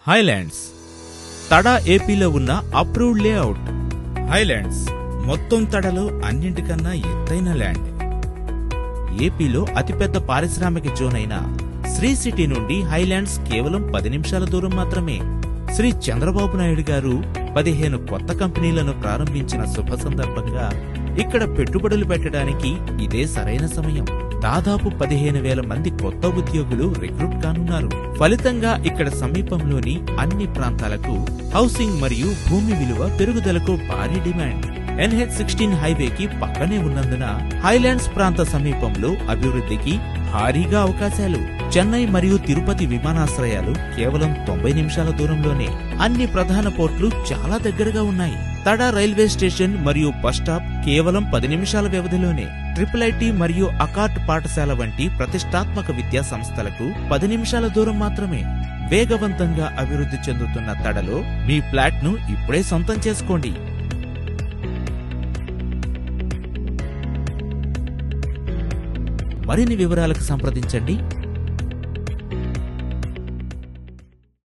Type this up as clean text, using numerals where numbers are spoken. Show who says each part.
Speaker 1: Highlands తడ ఏపీలో ఉన్న approved layout. Highlands మొత్తం తడలో అన్నింటికన్నా ఎత్తైన ల్యాండ్. ఏపీలో అతిపెద్ద పారిశ్రామిక జోన్ అయిన శ్రీ సిటీ నుండి హైలాండ్స్ కేవలం 10 నిమిషాల దూరం మాత్రమే. శ్రీ చంద్రబాబు నాయుడు గారు 15 కొత్త కంపెనీలను ప్రారంభించిన శుభ సందర్భంగా ఇక్కడ పెట్టుబడులు పెట్టడానికి ఇదే సరైన సమయం. దాదాపు 15,000 మంది కొత్త ఉద్యోగులు రిక్రూట్ కానున్నారు. ఫలితంగా ఇక్కడ సమీపంలోని అన్ని ప్రాంతాలకు హౌసింగ్ మరియు భూమి విలువ పెరుగుదలకు భారీ డిమాండ్. NH16 హైవేకి పక్కనే ఉన్నందున హైలాండ్స్ ప్రాంత సమీపంలో అభివృద్ధికి భారీగా అవకాశాలు. చెన్నై మరియు తిరుపతి విమానాశ్రయాలు కేవలం 90 నిమిషాల దూరంలోనే. అన్ని ప్రధాన పోర్టులు చాలా దగ్గరగా ఉన్నాయి. తడ రైల్వే స్టేషన్ మరియు బస్ స్టాప్ కేవలం 10 నిమిషాల వ్యవధిలోనే. IIIT మరియు అకార్ట్ పాఠశాల వంటి ప్రతిష్టాత్మక విద్యా సంస్థలకు 10 నిమిషాల దూరం మాత్రమే. వేగవంతంగా అభివృద్ధి చెందుతున్న తడలో మీ ఫ్లాట్ ను ఇప్పుడే సొంతం చేసుకోండి. మరిన్ని వివరాలకు సంప్రదించండి